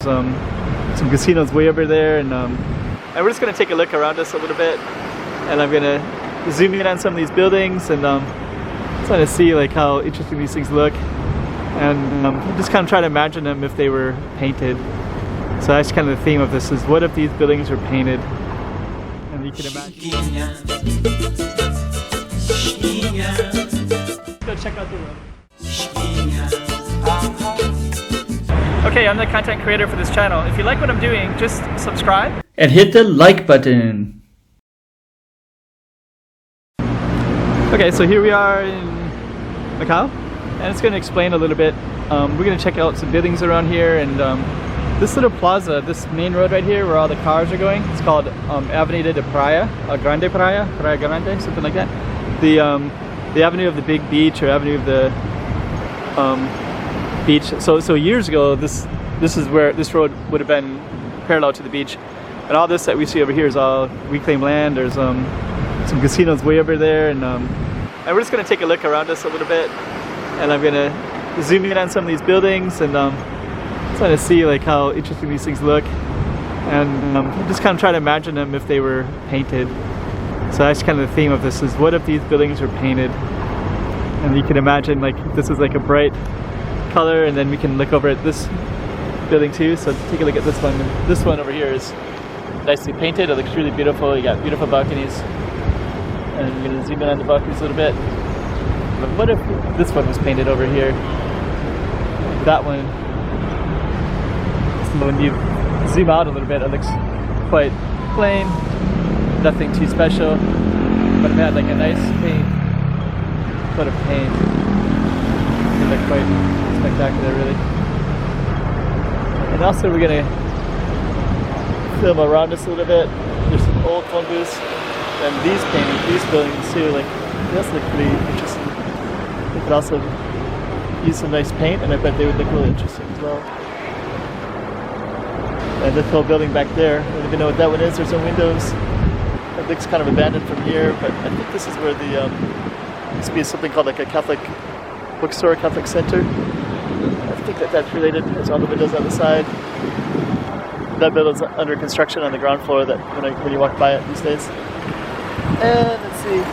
some casinos way over there, and we're just gonna take a look around us a little bit, and I'm gonna zoom in on some of these buildings and try to see like how interesting these things look, and just kind of try to imagine them if they were painted. So that's kind of the theme of this, is what if these buildings were painted? And you can imagine. Go check out the room. Okay, I'm the content creator for this channel. If you like what I'm doing, just subscribe and hit the like button. Okay, so here we are in Macau, and it's going to explain a little bit. We're going to check out some buildings around here, and this little plaza, this main road right here where all the cars are going, it's called Avenida de Praia, Grande Praia, Praia Grande, something like that. The avenue of the big beach, or avenue of the beach. So years ago, this is where this road would have been parallel to the beach, and all this that we see over here is all reclaimed land. There's some casinos way over there, and we're just gonna take a look around us a little bit, and I'm gonna zoom in on some of these buildings and try to see like how interesting these things look, and just kind of try to imagine them if they were painted. So that's kind of the theme of this, is what if these buildings were painted? And you can imagine like this is like a bright color, and then we can look over at this building too. So take a look at this one. This one over here is nicely painted. It looks really beautiful. You got beautiful balconies, and I'm going to zoom in on the balconies a little bit. But what if this one was painted over here? That one. So when you zoom out a little bit, it looks quite plain, nothing too special. But it had like a nice coat of paint. It looked quite spectacular, really. And also we're gonna film around us a little bit. There's some old phone booths, and these paintings, these buildings too, like this look pretty interesting. They could also use some nice paint, and I bet they would look really interesting as well. And this whole building back there, I don't even know what that one is. There's some windows. It looks kind of abandoned from here, but I think this is where the used to be something called like a Catholic bookstore, Catholic center. I think that's related. There's all the windows on the side. That building's under construction on the ground floor. That when you walk by it these days. And let's see,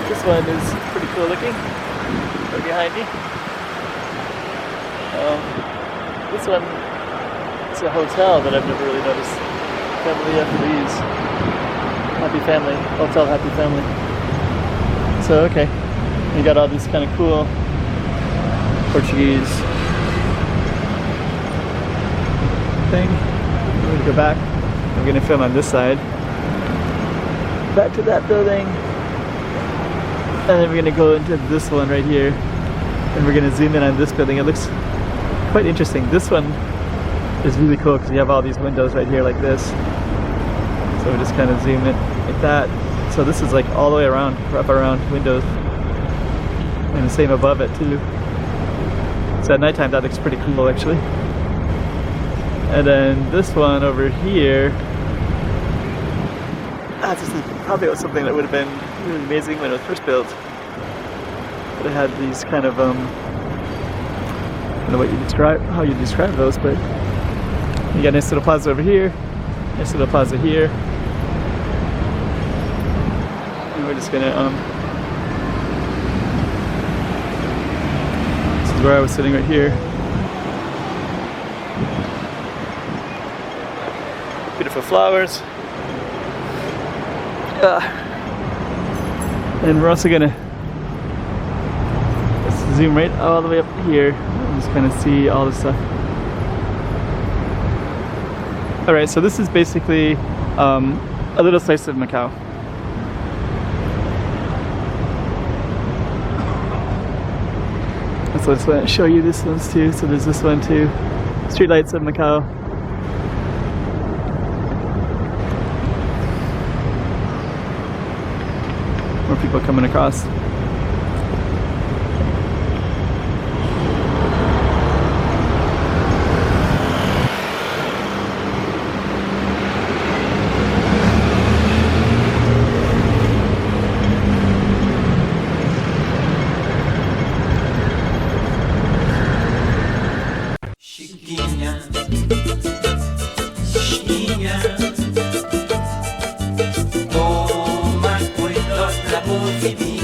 this one is pretty cool looking. Right behind me. This one is a hotel that I've never really noticed. Family Feliz. Happy Family. Hotel Happy Family. So okay, you got all these kind of cool Portuguese thing. We're going to go back. I'm going to film on this side. Back to that building. And then we're going to go into this one right here. And we're going to zoom in on this building. It looks quite interesting. This one is really cool because you have all these windows right here like this. So we just kind of zoom it like that. So this is like all the way around, wrap around windows. And the same above it too. So at nighttime that looks pretty cool actually. And then this one over here, this is probably something that would have been really amazing when it was first built. But it had these kind of, I don't know how you describe those, but you got a nice little plaza over here, nice little plaza here. And we're just gonna, this is where I was sitting right here. Beautiful flowers. And we're also gonna zoom right all the way up here and just kind of see all this stuff. Alright, so this is basically a little slice of Macau. So let's show you this ones too. So there's this one too. Streetlights of Macau. More people coming across. Chiquinha. baby